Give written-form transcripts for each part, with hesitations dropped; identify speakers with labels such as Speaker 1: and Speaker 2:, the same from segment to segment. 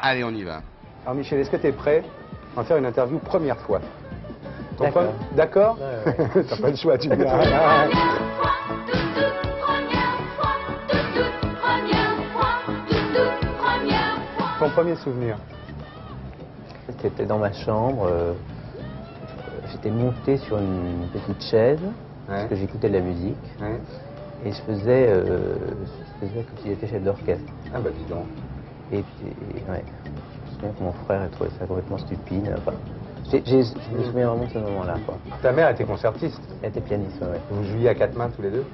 Speaker 1: Allez, on y va.
Speaker 2: Alors Michel, est-ce que tu es prêt à faire une interview première fois?
Speaker 3: D'accord.
Speaker 2: D'accord. T'as pas le choix, tu me diras. Ton premier souvenir?
Speaker 3: C'était dans ma chambre. J'étais monté sur une petite chaise parce que j'écoutais de la musique.
Speaker 2: Ouais.
Speaker 3: Et je faisais comme si j'étais chef d'orchestre.
Speaker 2: Ah bah dis donc.
Speaker 3: Et ouais. Je me souviens que mon frère a trouvé ça complètement stupide. Enfin, je me souviens vraiment de ce moment-là, quoi.
Speaker 2: Ta mère était concertiste?
Speaker 3: Elle était pianiste, ouais.
Speaker 2: Vous jouiez à quatre mains tous les deux?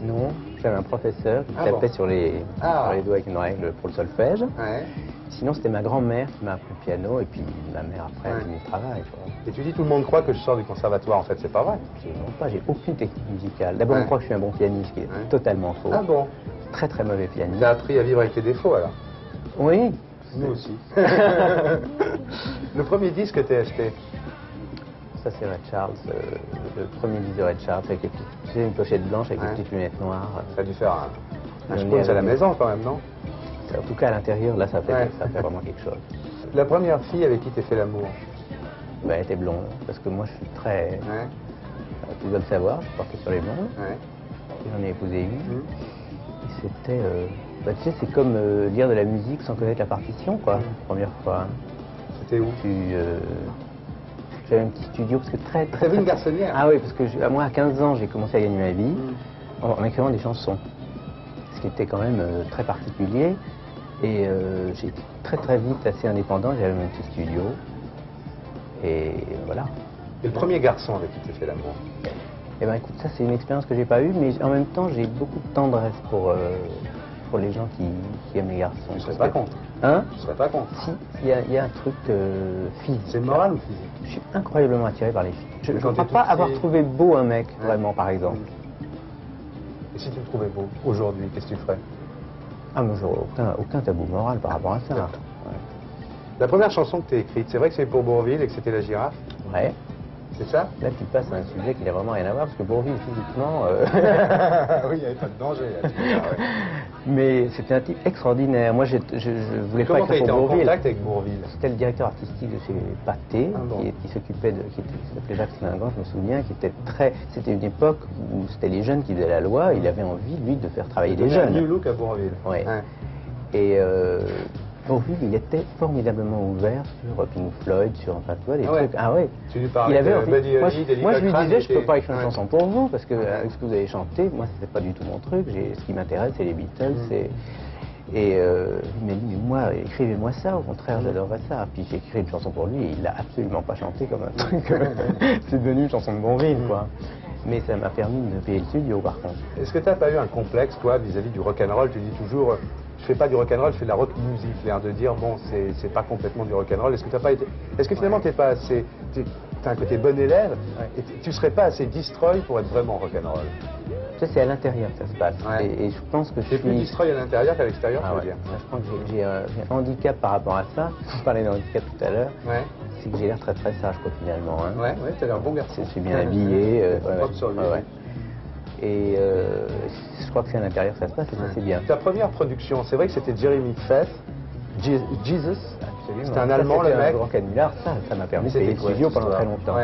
Speaker 3: Non, j'avais un professeur qui tapait sur les doigts avec une règle pour le solfège.
Speaker 2: Ouais.
Speaker 3: Sinon, c'était ma grand-mère qui m'a appris le piano et puis ma mère après a fini le travail, quoi.
Speaker 2: Et tu dis tout le monde croit que je sors du conservatoire, en fait c'est pas vrai.
Speaker 3: Absolument pas, j'ai aucune technique musicale. D'abord, on croit que je suis un bon pianiste, ce qui est totalement faux.
Speaker 2: Ah bon?
Speaker 3: Très très mauvais pianiste.
Speaker 2: Tu as appris à vivre avec tes défauts alors?
Speaker 3: Oui.
Speaker 2: Nous aussi. Le premier disque que tu as acheté?
Speaker 3: Ça c'est Ray Charles, le premier disque de Ray Charles avec une pochette blanche avec des petites lunettes noires.
Speaker 2: Ça a dû faire un sponsor à la maison quand même, non?
Speaker 3: En tout cas à l'intérieur, là ça fait vraiment quelque chose.
Speaker 2: La première fille avec qui tu as fait l'amour?
Speaker 3: Ben, elle était blonde, parce que moi je suis très... Tu dois le savoir, je suis porté sur les blondes. Et j'en ai épousé une. Et c'était... tu sais, c'est comme lire de la musique sans connaître la partition, quoi, première fois.
Speaker 2: C'était où?
Speaker 3: J'avais un petit studio, parce que très...
Speaker 2: T'avais une garçonnière?
Speaker 3: Ah oui, parce que moi à 15 ans, j'ai commencé à gagner ma vie en écrivant des chansons. Ce qui était quand même très particulier. Et j'ai été très très vite assez indépendant, j'avais mon petit studio. Et voilà.
Speaker 2: Et le premier garçon avec qui tu as fait l'amour?
Speaker 3: Eh ben écoute, ça c'est une expérience que j'ai pas eue, mais en même temps j'ai beaucoup de tendresse pour les gens qui aiment les garçons.
Speaker 2: Je serais pas contre.
Speaker 3: Hein?
Speaker 2: Je serais pas contre.
Speaker 3: Si, il y a un truc physique.
Speaker 2: C'est moral ou physique?
Speaker 3: Je suis incroyablement attiré par les filles. Je ne crois pas avoir trouvé beau un mec, vraiment, par exemple.
Speaker 2: Et si tu le trouvais beau, aujourd'hui, qu'est-ce que tu ferais?
Speaker 3: Ah, mais j'aurais aucun tabou moral par rapport à ça. Ouais.
Speaker 2: La première chanson que tu as écrite, c'est vrai que c'est pour Bourvil et que c'était La Girafe?
Speaker 3: Ouais.
Speaker 2: C'est ça?
Speaker 3: Là, tu passes à un sujet qui n'a vraiment rien à voir, parce que Bourvil, physiquement...
Speaker 2: Oui, il n'y avait pas de danger. Là,
Speaker 3: mais c'était un type extraordinaire. Moi, je voulais pas écrire pour Bourvil.
Speaker 2: Comment tu as été en contact avec Bourvil?
Speaker 3: C'était le directeur artistique de chez Pathé, qui s'occupait qui s'appelait Jacques Slingan, je me souviens, qui était très... C'était une époque où c'était les jeunes qui faisaient la loi, il avait envie, lui, de faire travailler les jeunes.
Speaker 2: Il a un new look à Bourvil.
Speaker 3: Oui. Et... Bourvil, il était formidablement ouvert sur Pink Floyd, sur enfin, tu vois, des trucs. Ah ouais.
Speaker 2: Tu lui parlais de Buddy Holly, d'Eddie
Speaker 3: moi, je lui
Speaker 2: Cochran,
Speaker 3: disais, je peux pas écrire une chanson pour vous, parce que avec ce que vous avez chanté, moi, c'était pas du tout mon truc. Ce qui m'intéresse, c'est les Beatles. Et il m'a dit, mais moi, écrivez-moi ça, au contraire, j'adorerais ça. Puis j'ai écrit une chanson pour lui, et il l'a absolument pas chanté comme un truc. C'est devenu une chanson de Bourvil, quoi. Mais ça m'a permis de payer le studio, par contre.
Speaker 2: Est-ce que tu n'as pas eu un complexe, toi, vis-à-vis du rock'n'roll? Tu dis toujours, je fais pas du rock'n'roll, je fais de la rock music, l'air de dire, bon, c'est pas complètement du rock'n'roll. Est-ce que t'as pas été... Est-ce que finalement t'es pas assez... T'as un côté bon élève, et tu serais pas assez destroy pour être vraiment rock'n'roll?
Speaker 3: Ça, c'est à l'intérieur que ça se passe. Et je pense que je suis...
Speaker 2: plus destroy à l'intérieur qu'à l'extérieur, tu veux dire?
Speaker 3: Je pense que j'ai un handicap par rapport à ça. On parlait de handicap tout à l'heure. C'est que j'ai l'air très très sage, quoi, finalement. Hein.
Speaker 2: Ouais, t'as l'air bon garçon.
Speaker 3: Je suis bien habillé.
Speaker 2: Propre sur lui.
Speaker 3: Et je crois que c'est à l'intérieur que ça se passe, et ça c'est bien.
Speaker 2: Ta première production, c'est vrai que c'était Jeremy Feth, Jesus. C'était un Allemand, le mec.
Speaker 3: Un grand canular, ça m'a permis de payer le studio pendant très longtemps.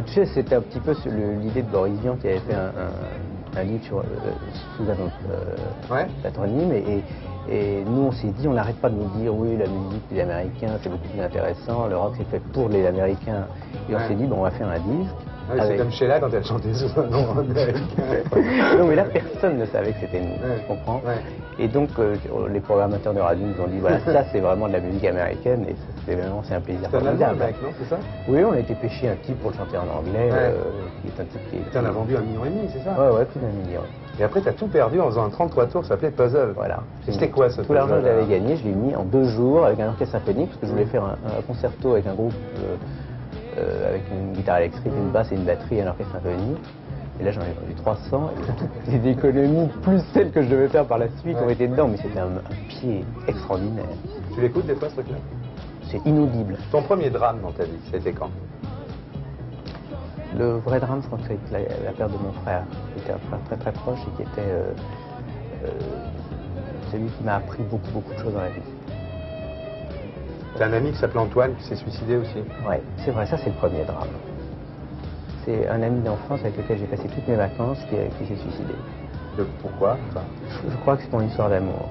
Speaker 3: Tu sais, c'était un petit peu l'idée de Boris Vian qui avait fait un livre sous un autre patronyme. Et nous, on s'est dit, on n'arrête pas de nous dire, oui, la musique des Américains, c'est beaucoup plus intéressant, le rock, c'est fait pour les Américains. Et on s'est dit, bon, on va faire un disque.
Speaker 2: C'est comme Sheila quand elle chantait sous un nom américain.
Speaker 3: Non, mais là, personne ne savait que c'était nous, tu comprends? Et donc, les programmateurs de radio nous ont dit, voilà, ça, c'est vraiment de la musique américaine, et c'est un plaisir
Speaker 2: formidable. Mec, non, c'est ça?
Speaker 3: Oui, on a été pêcher un type pour le chanter en anglais, qui est un type qui...
Speaker 2: Tu en as vendu 1,5 million, c'est ça?
Speaker 3: Ouais, plus d'1 million.
Speaker 2: Et après, tu as tout perdu en faisant un 33 tours, ça s'appelait Puzzle.
Speaker 3: Voilà.
Speaker 2: C'était quoi ce
Speaker 3: Tout l'argent que j'avais gagné, je l'ai mis en 2 jours avec un orchestre symphonique, parce que je voulais faire un concerto avec un groupe, avec une guitare électrique, une basse et une batterie et un orchestre symphonique. Et là, j'en ai vendu 300, et toutes les économies, plus celles que je devais faire par la suite, ont été dedans, mais c'était un pied extraordinaire.
Speaker 2: Tu l'écoutes des fois, ce truc-là?
Speaker 3: C'est inaudible.
Speaker 2: Ton premier drame dans ta vie, c'était quand?
Speaker 3: Le vrai drame, je crois que c'est la perte de mon frère, qui était un frère très très proche et qui était celui qui m'a appris beaucoup de choses dans la vie.
Speaker 2: T'as un ami qui s'appelle Antoine qui s'est suicidé aussi.
Speaker 3: Ouais, c'est vrai, ça c'est le premier drame. C'est un ami d'enfance avec lequel j'ai passé toutes mes vacances qui s'est suicidé.
Speaker 2: Pourquoi
Speaker 3: Je crois que c'est pour une histoire d'amour.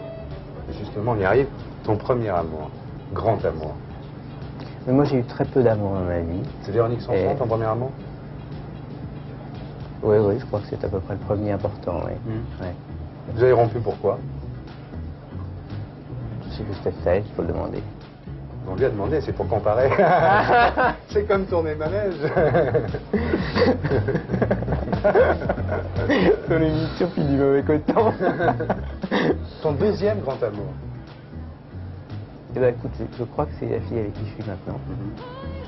Speaker 2: Justement, on y arrive. Ton premier amour, grand amour.
Speaker 3: Mais moi j'ai eu très peu d'amour dans ma vie.
Speaker 2: C'est Véronique Sanson, ton premier amour?
Speaker 3: Oui, oui, je crois que c'est à peu près le premier important, oui. Ouais.
Speaker 2: Vous avez rompu pourquoi?
Speaker 3: C'est juste ça, il faut le demander.
Speaker 2: On lui a demandé, c'est pour comparer. C'est comme tourner manège.
Speaker 3: Ton émission puis du mauvais coton.
Speaker 2: Ton deuxième grand amour?
Speaker 3: Eh ben écoute, je crois que c'est la fille avec qui je suis maintenant.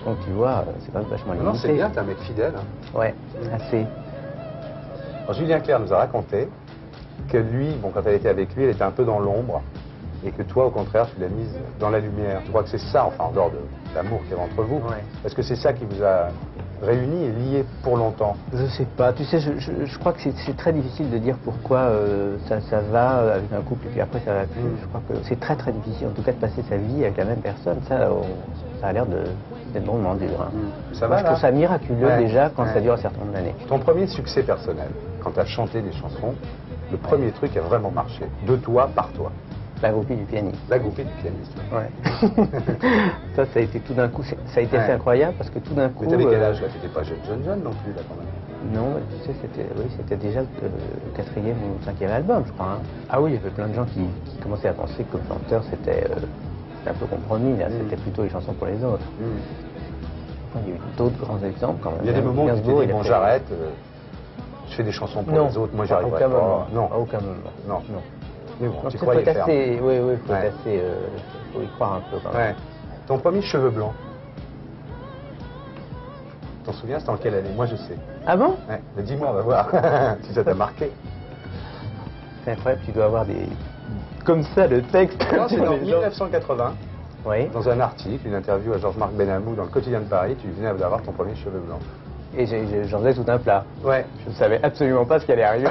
Speaker 3: Donc tu vois, c'est quand même vachement limité.
Speaker 2: Non, c'est bien, t'es un mec fidèle. Hein.
Speaker 3: Ouais, assez.
Speaker 2: Alors, Julien Clerc nous a raconté que lui, bon, quand elle était avec lui, elle était un peu dans l'ombre. Et que toi, au contraire, tu l'as mise dans la lumière. Tu crois que c'est ça, enfin, en dehors de l'amour qu'il y a entre vous, est-ce que c'est ça qui vous a réunis et liés pour longtemps?
Speaker 3: Je sais pas. Tu sais, je crois que c'est très difficile de dire pourquoi ça va avec un couple et puis après ça va plus. Je crois que c'est très très difficile, en tout cas, de passer sa vie avec la même personne. Ça a l'air d'être drôlement dur. Hein.
Speaker 2: Ça va,
Speaker 3: je trouve ça miraculeux déjà quand ça dure un certain nombre d'années.
Speaker 2: Ton premier succès personnel, quand tu as chanté des chansons, le premier truc qui a vraiment marché, de toi, par toi?
Speaker 3: La groupie du pianiste.
Speaker 2: La groupie du pianiste.
Speaker 3: Ouais. Ça a été tout d'un coup, ça a été assez incroyable parce que tout d'un coup.
Speaker 2: Mais t'avais quel âge là? T'étais pas jeune non plus là quand même?
Speaker 3: Non, tu sais, c'était déjà le 4e ou 5e album, je crois. Hein. Ah oui, il y avait plein de gens qui commençaient à penser que le chanteur c'était un peu compromis, là, c'était plutôt les chansons pour les autres. Enfin, il y a eu d'autres grands exemples quand même.
Speaker 2: Il y a des moments où tu t'es dit, bon, j'arrête, je fais des chansons pour les autres, moi j'y arriverai pas.
Speaker 3: Non, à aucun moment.
Speaker 2: Non. Mais bon,
Speaker 3: non,
Speaker 2: tu croyais faire.
Speaker 3: Oui, faut y croire un peu quand même.
Speaker 2: Ouais. Ton premier cheveu blanc, t'en souviens, c'était en quelle année? Moi je sais.
Speaker 3: Ah bon?
Speaker 2: Ouais, mais dis-moi, on va voir si ça t'a marqué.
Speaker 3: C'est incroyable, tu dois avoir des... comme ça, le texte.
Speaker 2: Non, c'est en 1980.
Speaker 3: Oui.
Speaker 2: Dans un article, une interview à Georges-Marc Benamou dans le Quotidien de Paris, tu venais d'avoir ton premier cheveu blanc.
Speaker 3: Et j'en faisais tout un plat.
Speaker 2: Ouais.
Speaker 3: Je ne savais absolument pas ce qui allait arriver.